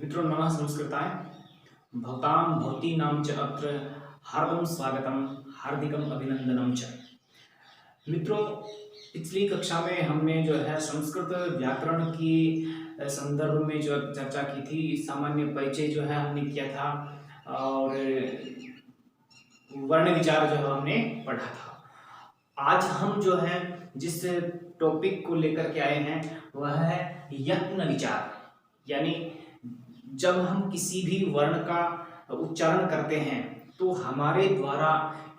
मित्रों नमः संस्कृताय भवतां भवतीनां च अत्र हार्दं स्वागतम हार्दिकम अभिनंदनम च। मित्रों पिछली कक्षा में हमने जो है संस्कृत व्याकरण की संदर्भ में जो चर्चा की थी, सामान्य परिचय जो है हमने किया था और वर्ण विचार जो है हमने पढ़ा था। आज हम जो है जिस टॉपिक को लेकर के आए हैं वह है यत्न विचार। यानी जब हम किसी भी वर्ण का उच्चारण करते हैं तो हमारे द्वारा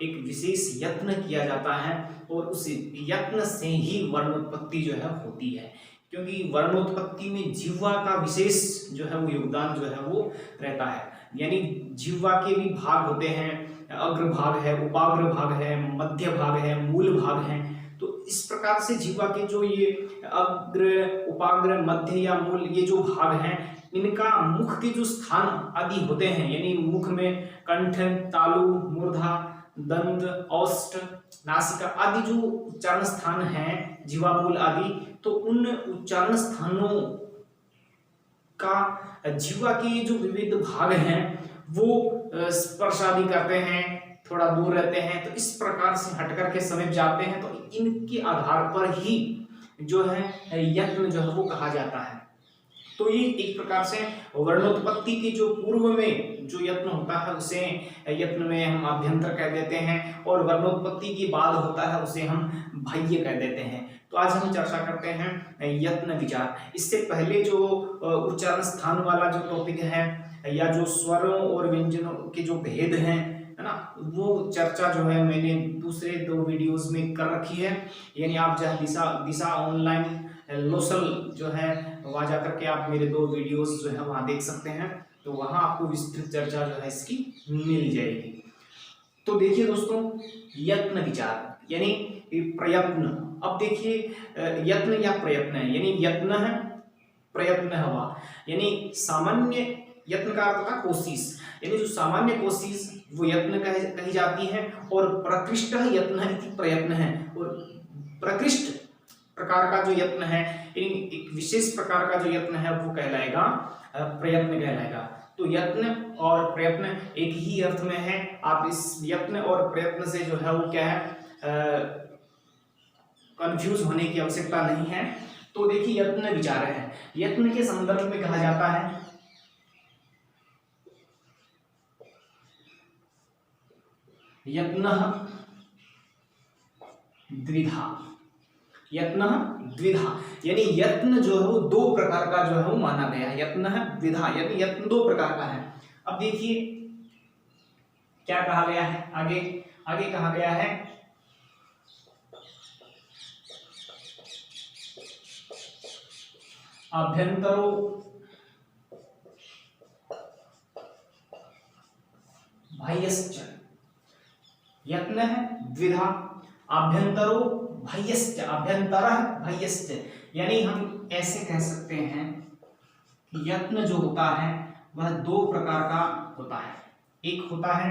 एक विशेष यत्न किया जाता है और उस यत्न से ही वर्णोत्पत्ति जो है होती है, क्योंकि वर्णोत्पत्ति में जिह्वा का विशेष जो है वो योगदान जो है वो रहता है। यानी जिह्वा के भी भाग होते हैं, अग्र भाग है, उपाग्र भाग है, मध्य भाग है, मूल भाग है। तो इस प्रकार से जिह्वा के जो ये अग्र, उपाग्र, मध्य या मूल ये जो भाग हैं, इनका मुख के जो स्थान आदि होते हैं, यानी मुख में कंठ, तालु, मूर्धा, दंत, औष्ठ, नासिका आदि जो उच्चारण स्थान हैं, जिह्वामूल आदि, तो उन उच्चारण स्थानों का जिह्वा के जो विविध भाग हैं वो स्पर्श आदि करते हैं, थोड़ा दूर रहते हैं, तो इस प्रकार से हटकर के समीप जाते हैं। तो इनके आधार पर ही जो है यत्न जो है वो कहा जाता है। तो ये एक प्रकार से वर्णोत्पत्ति की जो पूर्व में जो यत्न होता है उसे यत्न में हम अभ्यंतर कह देते हैं, और वर्णोत्पत्ति के बाद होता है उसे हम बाह्य कह देते हैं। तो आज हम चर्चा करते हैं यत्न विचार। इससे पहले जो उच्चारण स्थान वाला जो टॉपिक है या जो स्वरों और व्यंजनों के जो भेद हैं, है ना, वो चर्चा जो है मैंने दूसरे 2 वीडियोस में कर रखी है। यानी आप जो है दिशा ऑनलाइन लोसल जो है वहां जाकर के आप मेरे 2 वीडियोस जो है वहां देख सकते हैं, तो वहां आपको विस्तृत चर्चा जो है इसकी मिल जाएगी। तो देखिए दोस्तों, यत्न विचार यानी प्रयत्न। अब देखिए यत्न या प्रयत्न है, यानी यत्न है, प्रयत्न हुआ। यानी सामान्य यत्न का अर्थ था कोशिश, यानी जो सामान्य कोशिश वो यत्न कही जाती है, और प्रकृष्ट यत्न इति प्रयत्न है। और प्रकृष्ट प्रकार का जो यत्न है, एक विशेष प्रकार का जो यत्न है वो कहलाएगा प्रयत्न कहलाएगा। तो यत्न और प्रयत्न एक ही अर्थ में है। आप इस यत्न और प्रयत्न से जो है वो क्या है कंफ्यूज होने की आवश्यकता नहीं है। तो देखिए यत्न विचार है, यत्न के संदर्भ में कहा जाता है यत्न द्विधा। यत्न द्विधा यानी यत्न जो है वो 2 प्रकार का जो है वो माना गया है। यत्न है द्विधा यानी यत्न 2 प्रकार का है। अब देखिए क्या कहा गया है, आगे आगे कहा गया है अभ्यंतरो बाह्यश्च। यत्न है द्विधा, अभ्यंतरो बाह्यश्च, अभ्यंतरः बाह्यश्च। यानी हम ऐसे कह सकते हैं कि यत्न जो होता है वह 2 प्रकार का होता है। एक होता है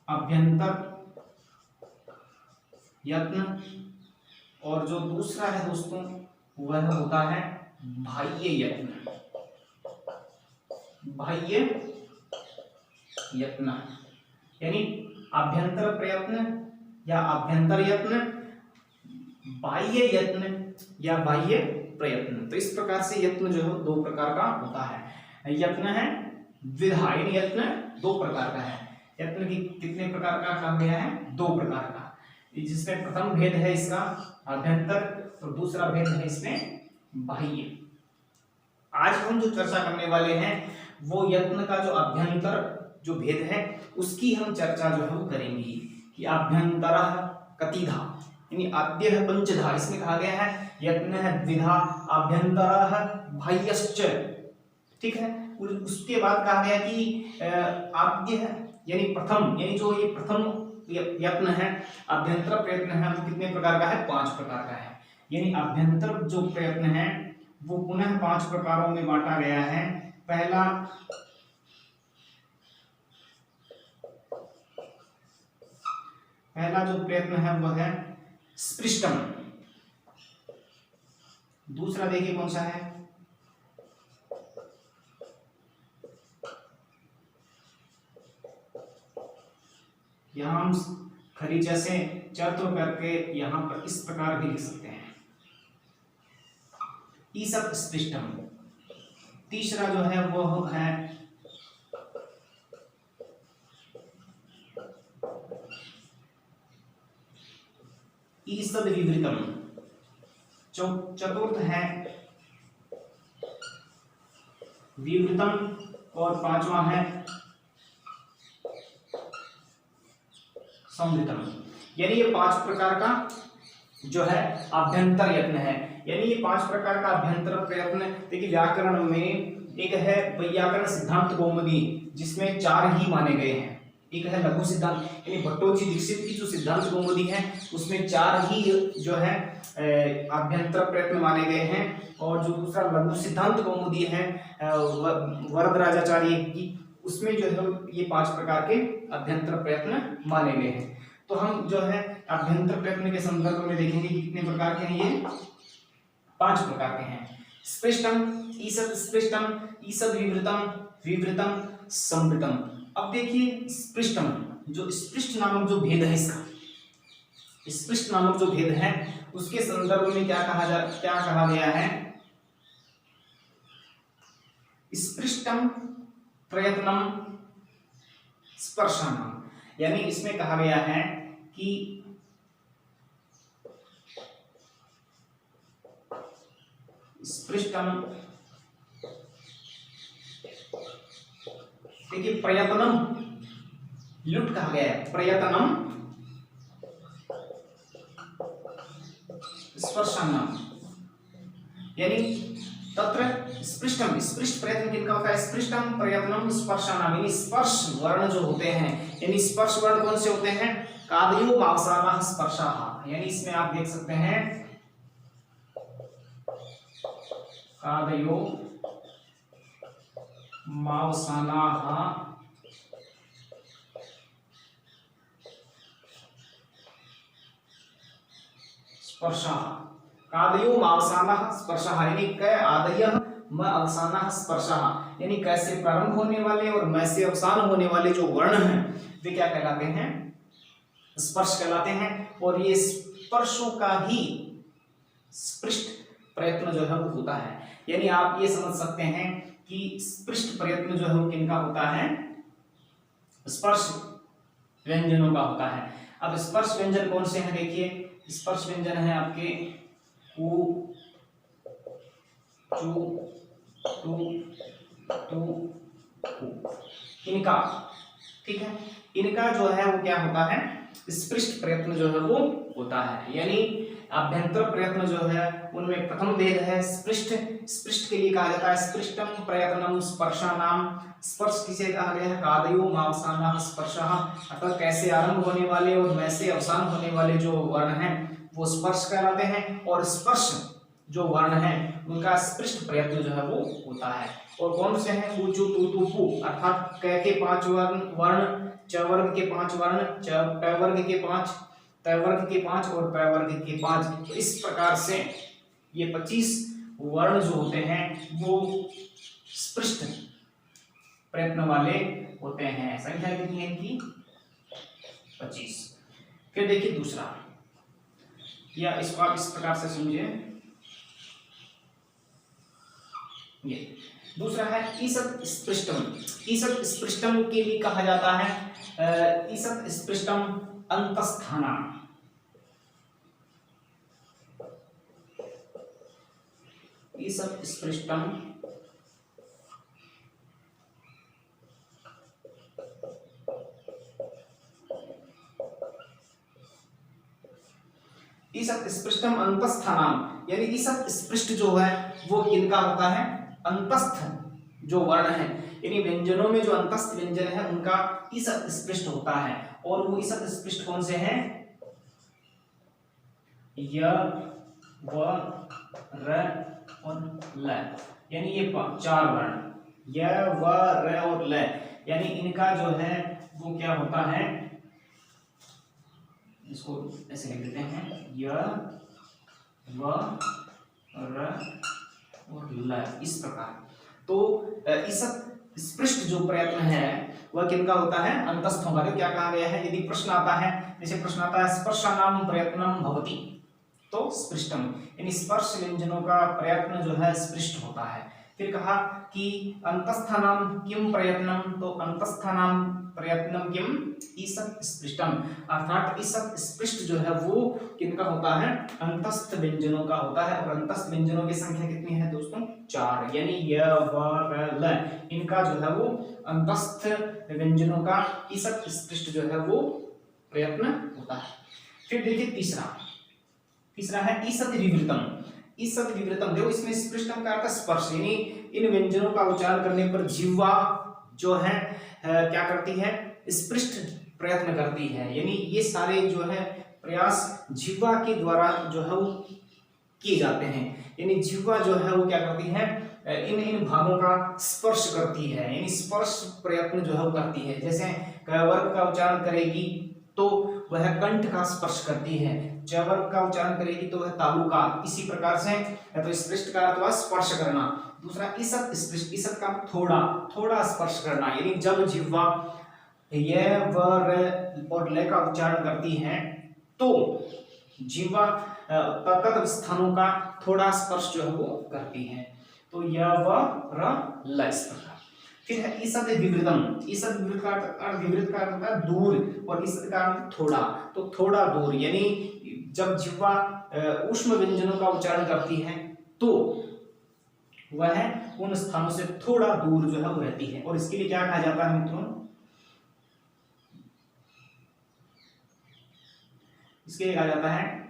अभ्यंतर यत्न, और जो दूसरा है दोस्तों वह होता है बाह्य यत्न। बाह्य यत्न यानी अभ्यंतर प्रयत्न या अभ्यंतर यत्न, बाह्य यत्न या बाह्य प्रयत्न। तो इस प्रकार से यत्न जो है 2 प्रकार का होता है। यत्न है द्विधा यानी यत्न 2 प्रकार का है। यत्न की कितने प्रकार का कहा गया है, 2 प्रकार का, जिसमें प्रथम भेद है इसका अभ्यंतर और दूसरा भेद है इसमें बाह्य। आज हम जो चर्चा करने वाले हैं वो यत्न का जो अभ्यंतर जो भेद है उसकी हम चर्चा जो है वो करेंगे कि अभ्यंतरः कतिधा यानी आद्य पंचधा। इसमें कहा गया है यत्न है द्विधा, अभ्यंतरः बाह्यश्च, ठीक है। उसके बाद कहा गया कि आद्य यानी प्रथम, यानी जो ये प्रथम यत्न है अभ्यंतर प्रयत्न है वो कितने प्रकार का है, 5 प्रकार का है। यानी अभ्यंतर जो प्रयत्न है वो पुनः 5 प्रकारों में बांटा गया है। पहला जो प्रयत्न है वह है स्पृष्टम। दूसरा देखिए कौन सा है, यहां हम खरी जैसे चतुर करके यहां पर इस प्रकार भी लिख सकते हैं, ईसत स्पृष्टम। तीसरा जो है वो है ईसद विवृतम। चतुर्थ है विवृतम और पांचवा है संवृतम। यानी ये 5 प्रकार का जो है अभ्यंतर यत्न है, यानी ये 5 प्रकार का अभ्यंतर प्रयत्न। देखिए व्याकरण में एक है वैयाकरण सिद्धांत कौमुदी जिसमें 4 ही माने गए हैं, एक है लघु सिद्धांत यानी भट्टोजी दीक्षित की जो सिद्धांत कौमुदी है उसमें 4 ही जो है अभ्यंतर प्रयत्न माने गए हैं, और जो दूसरा लघु सिद्धांत कौमुदी है वरदराजाचार्य की, उसमें जो है ये 5 प्रकार के अभ्यंतर प्रयत्न माने गए हैं। तो हम जो है अभ्यंतर प्रयत्न के संदर्भ में देखेंगे कि कितने प्रकार के हैं, ये 5 प्रकार के हैं। स्पृष्टम, ईसद स्पृष्टम, ईसद विवृतम, विवृतम, संवृतम। अब देखिए स्पृष्टम, जो स्पृष्ट नामक जो भेद है, इसका स्पृष्ट नामक जो भेद है उसके संदर्भ में क्या कहा गया है, स्पृष्टम प्रयत्नम स्पर्शानाम। यानी इसमें कहा गया है कि स्पृष्टम, देखिए प्रयत्नम लुट कहा गया है, प्रयत्नम स्पर्शानाम, यानी तत्र स्पृष्टम, स्पृष्ट प्रयत्न किनका होता है, स्पृष्टम प्रयत्नम स्पर्शानाम, यानी स्पर्श वर्ण जो होते हैं, यानी स्पर्श वर्ण कौन से होते हैं, कादयो मावसानाः स्पर्शाः। यानी इसमें आप देख सकते हैं कादयो मावसानाः स्पर्शाः, कादयो मावसानाः स्पर्शाः, यानी क आदयः म अवसानाः स्पर्शाः, यानी क से प्रारंभ होने वाले और म से अवसान होने वाले जो वर्ण हैं वे क्या कहलाते हैं, स्पर्श कहलाते हैं। और ये स्पर्शों का ही स्पृष्ट प्रयत्न जो है वो होता है। यानी आप ये समझ सकते हैं कि स्पृष्ट प्रयत्न जो है वो किनका होता है, स्पर्श व्यंजनों का होता है। अब स्पर्श व्यंजन कौन से हैं, देखिए स्पर्श व्यंजन है आपके उ, चु, टू, टू, इनका, ठीक है, इनका जो है वो क्या होता है, स्पृष्ट प्रयत्न जो है वो होता है। यानी अभ्यंतर प्रयत्न जो है उनमें प्रथम भेद है स्पृष्ट। स्पृष्ट के लिए कहा जाता है स्पृष्टम प्रयत्नम स्पर्शानाम। स्पर्श किसे कहा गया है, कादयो मावसानाः स्पर्शाः, अर्थात कैसे आरंभ होने वाले और वैसे अवसान होने वाले जो वर्ण हैं वो स्पर्श कहलाते हैं, और स्पर्श जो वर्ण है उनका स्पृष्ट प्रयत्न जो है वो होता है। और कौन से हैं, उ, चु, टू, टू, पू, अर्थात क के 5 वर्ण, च वर्ग के 5 वर्ण, प वर्ग के 5, त वर्ग के 5 और प वर्ग के 5। तो इस प्रकार से ये 25 वर्ण जो होते हैं वो स्पृष्ट प्रयत्न वाले होते हैं। संख्या कितनी है इनकी, 25। फिर देखिए दूसरा, या इसको आप इस प्रकार से समझिए, ये दूसरा है ईसत स्पृष्टम। ईसत स्पृष्टम के लिए कहा जाता है ईसत स्पृष्टम अंतस्थाना। ईसत स्पृष्टम ईसत स्पृष्टम अंतस्थानाम, यानी ईसत स्पृष्ट जो है वो किनका होता है, अंतस्थ जो वर्ण है, यानी व्यंजनों में जो अंतस्थ व्यंजन है उनका ईसत स्पृष्ट होता है। और वो ईसत स्पृष्ट कौन से हैं, य, व, र और ल, यानी ये 4 वर्ण य, व, र और ल, यानी इनका जो है वो क्या होता है, इसको ऐसे लिख देते हैं य, व, र और ल, इस प्रकार। तो ईसत स्पृष्ट जो प्रयत्न है वह किनका होता है? अंतस्थों का। क्या कहा गया है? यदि प्रश्न आता है, जैसे प्रश्न आता है स्पर्शानाम प्रयत्नम भवति, तो स्पृष्टम, यानी स्पर्श व्यंजनों का प्रयत्न जो है स्पृष्ट होता है। फिर कहा कि अंतस्थानाम किम प्रयत्नम, तो अंतस्थानाम प्रयत्नम किम ईसत स्पृष्टम, अर्थात ईसत स्पृष्ट जो है वो किनका होता है? अंतस्थ व्यंजनों का होता है। और अंतस्थ व्यंजनों की संख्या कितनी है दोस्तों? 4, यानी य व र ल, इनका जो है वो अंतस्थ व्यंजनों का ईसत स्पृष्ट जो है वो प्रयत्न होता है। फिर देखिए तीसरा है ईसत विवृतम। ईसत विवृतम, देखो इसमें स्पृष्टम का अर्थ स्पर्श, यानी इन व्यंजनों का उच्चारण करने पर जिह्वा जो है क्या करती है? स्पृष्ट प्रयत्न करती है, यानी ये सारे जो है प्रयास जिह्वा के द्वारा जो है वो किए जाते हैं। यानी जिह्वा जो है वो क्या करती है? इन भागों का स्पर्श करती है, यानी स्पर्श प्रयत्न जो है वो करती है। जैसे क वर्ग का उच्चारण करेगी तो वह कंठ का स्पर्श करती है, च वर्ग का उच्चारण करेगी तो वह तालु का। इसी प्रकार से तो स्पृष्ट का अथवा स्पर्श करना। दूसरा ईसत स्पृष्ट, ईसत का थोड़ा थोड़ा स्पर्श करना, यानी जब जिह्वा य व र और ल का उच्चारण करती है तो जिह्वा तत्त स्थानों का थोड़ा स्पर्श जो है वो करती है। तो य व र ल, इस प्रकार। फिर है ईसत विवृतम। ईसत विवृत का अर्थ है दूर, और ईसत का अर्थ थोड़ा, तो थोड़ा दूर, यानी जब जिह्वा ऊष्म व्यंजनों का उच्चारण करती है तो वह उन स्थानों से थोड़ा दूर जो है वो रहती है। और इसके लिए क्या कहा जाता है मित्रों? इसके लिए कहा जाता है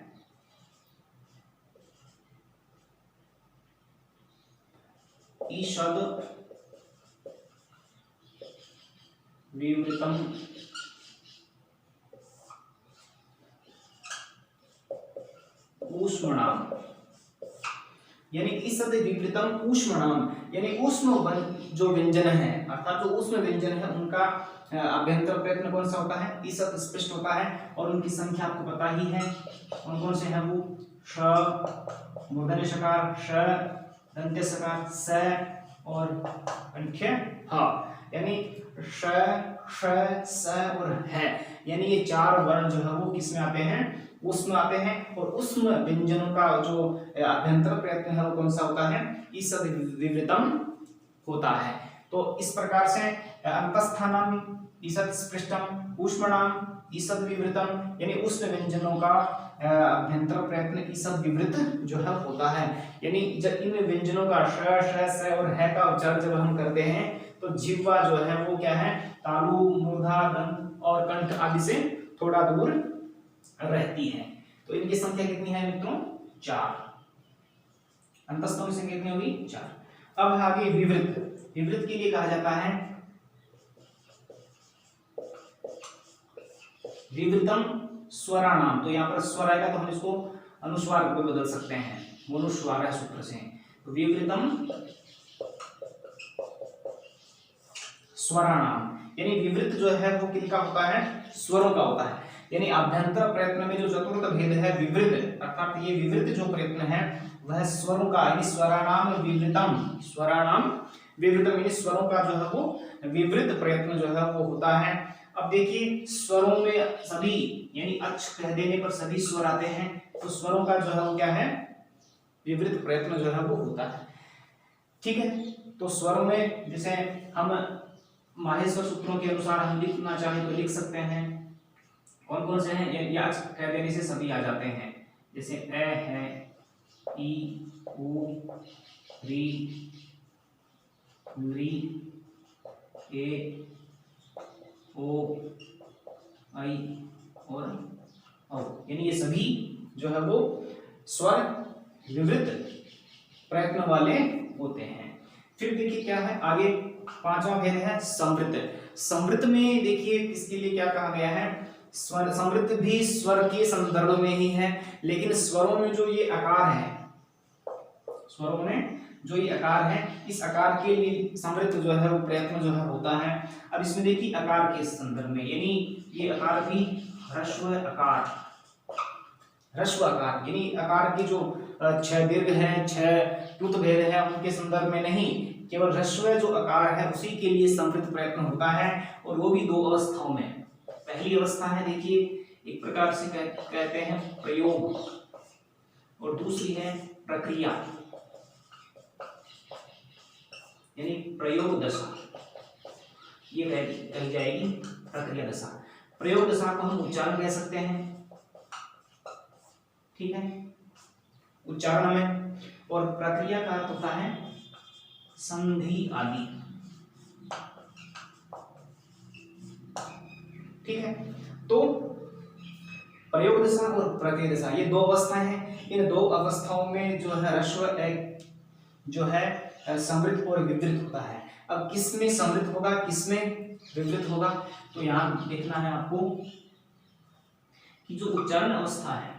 ईषद विवृतम ऊष्मणाम, यानी ईषद विवृतम ऊष्मणाम, यानी ऊष्म जो व्यंजन है, अर्थात जो ऊष्म व्यंजन है उनका अभ्यंतर प्रयत्न कौन सा होता है? ईसत स्पृष्ट होता है। और उनकी संख्या आपको पता ही है, कौन कौन से हैं वो? श, मूर्धन्य शकार, श, दंत्य शकार, स और कंठ्य ह, यानी श, श, स और ह, यानी ये 4 वर्ण जो है वो किस में आते हैं? ऊष्म आते हैं। और ऊष्म व्यंजनों का जो अभ्यंतर प्रयत्न है वो कौन सा होता है? ईसद विवृतम होता है। तो इस प्रकार से अंतस्थानाम ईसद स्पृष्टम, ऊष्मणाम ईसद विवृतम, यानी ऊष्म व्यंजनों का अभ्यंतर प्रयत्न ईसद विवृत जो है होता है। यानी जब इन व्यंजनों का श, श, स और ह का उच्चारण जब हम करते हैं तो जिह्वा जो है वो क्या है? तालु, मूर्धा, दंत और कंठ आदि से थोड़ा दूर रहती है। तो इनकी संख्या कितनी है मित्रों? 4। अंतस्थों की संख्या कितनी होगी? 4। अब आगे विवृत। विवृत के लिए कहा जाता है विवृतम स्वराणाम। तो यहाँ पर स्वर आएगा तो हम इसको अनुस्वार में बदल सकते हैं, मनुस्वार सूत्र से। तो विवृतम स्वराणाम, यानी विवृत जो है वो किनका होता है? स्वरों का होता है। यानी अभ्यंतर प्रयत्न में जो चतुर्थ भेद है विवृत, अर्थात ये विवृत जो प्रयत्न है वह स्वरों का, यानी स्वराणाम विवृतम, स्वराणाम विवृतम, यानी स्वरों का जो है वो विवृत प्रयत्न जो है वो होता है। अब देखिए स्वरों में सभी, यानी अक्ष कह देने पर सभी स्वर आते हैं, तो स्वरों का जो है वो क्या है? विवृत प्रयत्न जो है वो होता है। ठीक है, तो स्वरों में जैसे हम माहेश्वर सूत्रों के अनुसार हम लिखना चाहें तो लिख सकते हैं। कौन कौन से हैं? या कह देने से सभी आ जाते हैं, जैसे ए है, ई, उ, री, री, ए, ओ, आई और औ, यानी ये सभी जो है वो स्वर विवृत प्रयत्न वाले होते हैं। फिर देखिए क्या है आगे, 5वां भेद है संवृत। संवृत में देखिए इसके लिए क्या कहा गया है? स्वर संवृत भी स्वर के संदर्भ में ही है, लेकिन स्वरों में जो ये आकार है, स्वरों में जो ये आकार है, इस आकार के लिए संवृत जो है वो प्रयत्न जो है होता है। अब इसमें देखिए आकार के संदर्भ में, यानी ये आकार भी ह्रस्व आकार, ह्रस्व आकार, यानी आकार के जो छह दीर्घ है, छह प्लुत भेद है, उनके संदर्भ में नहीं, केवल ह्रस्व जो आकार है उसी के लिए समृद्ध प्रयत्न होता है, और वो भी दो अवस्थाओं में। पहली अवस्था है देखिए, एक प्रकार से कहते हैं प्रयोग, और दूसरी है प्रक्रिया, यानी प्रयोग दशा, ये कही जाएगी प्रक्रिया दशा। प्रयोग दशा को हम उच्चारण कह सकते हैं, ठीक है, उच्चारण में, और प्रक्रिया का अर्थ होता है संधि आदि, ठीक है। तो प्रयोग दशा और प्रक्रिया दशा ये दो अवस्थाएं हैं। इन दो अवस्थाओं में जो है ह्रस्व जो है समृद्ध और विवृत होता है। अब किसमें समृद्ध होगा, किसमें विवृत होगा, तो यहाँ देखना है आपको कि जो उच्चारण अवस्था है,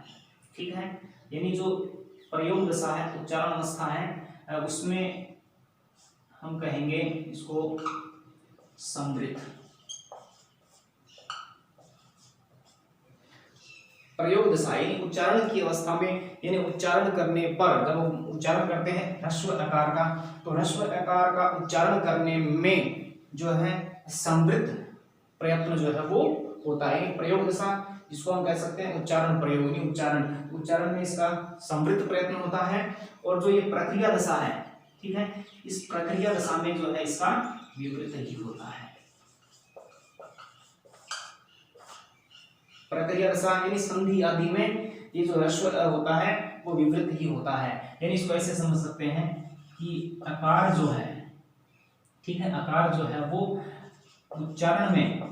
ठीक है, यानी जो प्रयोग दशा है, उच्चारण अवस्था है, उसमें हम कहेंगे इसको समृद्ध। प्रयोग दशा यानी उच्चारण की अवस्था में, यानी उच्चारण करने पर, जब हम उच्चारण करते हैं ह्रस्व आकार का, तो ह्रस्व आकार का उच्चारण करने में जो है समृद्ध प्रयत्न जो है वो होता है। प्रयोग दशा जिसको हम कह सकते हैं उच्चारण प्रयोग, यानी उच्चारण में इसका समृद्ध प्रयत्न होता है। और जो ये प्रक्रिया दशा है, ठीक है, इस प्रक्रिया दशा में जो है इसका विवृत ही होता है। प्रक्रिया दशा यानी संधि आदि में ये जो ह्रस्व होता है वो विवृत ही होता है। यानी इसको ऐसे समझ सकते हैं कि आकार जो है, ठीक है, आकार जो है वो उच्चारण में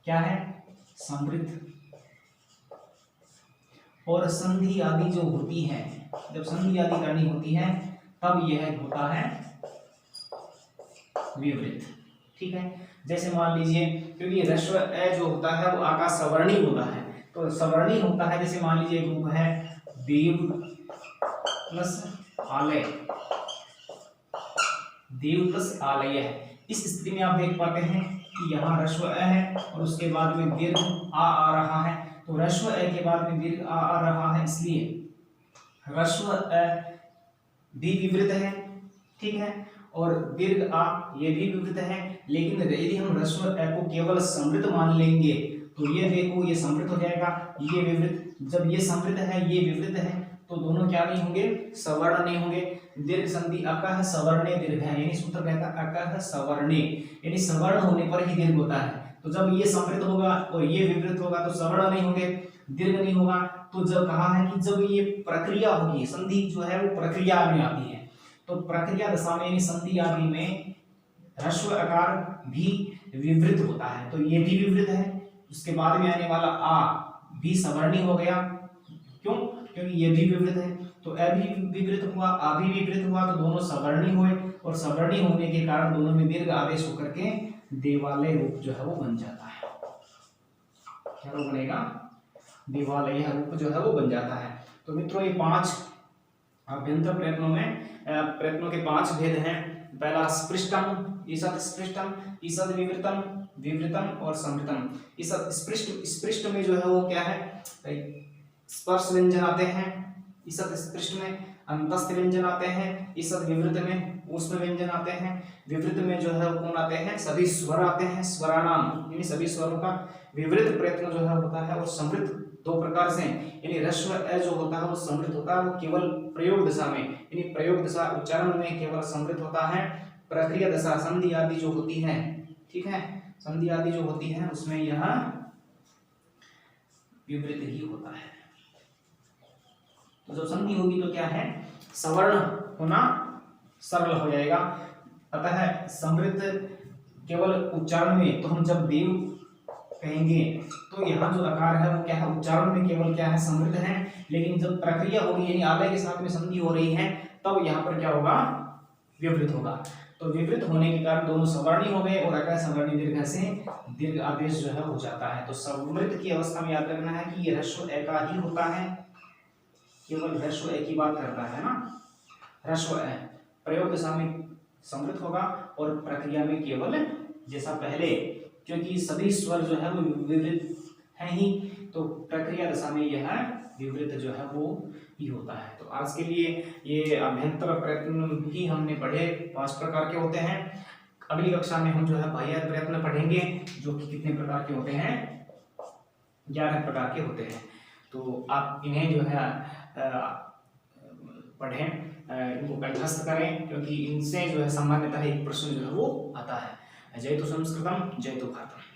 क्या है, समृद्ध, और संधि आदि जो होती है, जब संधि आदि करनी होती है तब यह होता है विवृत, ठीक है। जैसे मान लीजिए, क्योंकि ह्रस्व अ जो होता है वो आकाश सवर्णी होता है, तो सवर्णी होता है, जैसे मान लीजिए एक रूप है देव प्लस आलय, देव प्लस आलय है। इस स्थिति में आप देख पाते हैं कि यहाँ ह्रस्व अ है और उसके बाद में दीर्घ आ रहा है, तो ह्रस्व अ के बाद में दीर्घ आ रहा है, इसलिए ह्रस्व अ भी विवृत है, ठीक है, और दीर्घ आ ये भी विवृत है। लेकिन यदि हम ह्रस्व अ को केवल समृद्ध मान लेंगे तो ये देखो ये समृद्ध हो जाएगा, ये विवृत। जब ये समृद्ध है ये विवृत है तो दोनों क्या नहीं होंगे, सवर्ण नहीं होंगे। दीर्घ संधि अकह सवर्णे दीर्घ है, यानी सूत्र कहता है अकह सवर्णे, यानी सवर्ण होने पर ही दीर्घ होता है। तो जब ये समृद्ध होगा और ये विवृत होगा तो सवर्ण नहीं होंगे, दीर्घ नहीं होगा। तो जब कहा है कि जब ये प्रक्रिया होगी, संधि जो है वो प्रक्रिया में आती है, तो प्रक्रिया दशा में यानी संधि आदि में ह्रस्व आकार भी विवृत होता है, तो ये भी विवृत है। उसके बाद में आने वाला आ भी सवर्णी हो गया, क्यों, क्योंकि ये भी विवृत है, तो अ भी विवृत हुआ, आ भी विवृत हुआ, तो दोनों सवर्णी हुए, और सवर्णी होने के कारण दोनों में दीर्घ आदेश होकर के देवालय रूप जो है वो बन जाता है। क्या रूप बनेगा, देवालय रूप जो है वो बन जाता है। तो मित्रों ये 5 अभ्यंतर प्रयत्नों के 5 भेद हैं। पहला स्पृष्टम, ईषद स्पृष्टम, ईषद विवृतम, विवृतम और समृतम। ईषद स्पृष्ट में जो है वो क्या है, स्पर्श व्यंजन आते हैं, ईषद स्पृष्ट में अंतस्थ व्यंजन आते हैं, ईषद विवृत में ऊष्म व्यंजन आते हैं, विवृत में जो है कौन आते हैं, सभी स्वर आते हैं, स्वरानाम, यानी सभी स्वरों का विवृत प्रयत्न जो है होता है। और समृद्ध 2 प्रकार से, यानी ह्रस्व अ जो होता है वो समृद्ध होता है, वो केवल प्रयोग दशा में, यानी प्रयोग दशा उच्चारण में केवल समृद्ध होता है। प्रक्रिया दशा संधि आदि जो होती है, ठीक है, संधि आदि जो होती है उसमें यह विवृत ही होता है। तो जब संधि होगी तो क्या है, सवर्ण होना सरल हो जाएगा। अतः समृद्ध केवल उच्चारण में, तो हम जब देव कहेंगे तो यहाँ जो आकार है वो क्या है, उच्चारण में केवल क्या है, समृद्ध है। लेकिन जब प्रक्रिया होगी यानी आलय के साथ में संधि हो रही है तब यहाँ पर क्या होगा, विवृत होगा। तो विवृत होने के कारण दोनों सवर्णी हो गए और अकह सवर्णी दीर्घ से दीर्घ आदेश जो है हो जाता है। तो समृद्ध की अवस्था में याद रखना है कि ये ह्रस्व अ का ही होता है, केवल ह्रस्व अ की बात करता है ना, ह्रस्व अ। प्रयोग दशा में समृद्ध होगा और प्रक्रिया में केवल जैसा पहले, क्योंकि सभी स्वर जो है वो विवृत है ही, तो प्रक्रिया दशा में यह विपरीत जो है वो ही होता है। तो आज के लिए ये अभ्यंतर प्रयत्न ही हमने पढ़े, 5 प्रकार के होते हैं। अगली कक्षा में हम जो है बाह्य प्रयत्न पढ़ेंगे, जो कि कितने प्रकार के होते हैं, 11 प्रकार के होते हैं। तो आप इन्हें जो है पढ़ें, इनको कंठस्थ करें, क्योंकि इनसे जो है सामान्यतः एक प्रश्न जो है वो आता है। जय तो संस्कृतम, जय तो भारतम।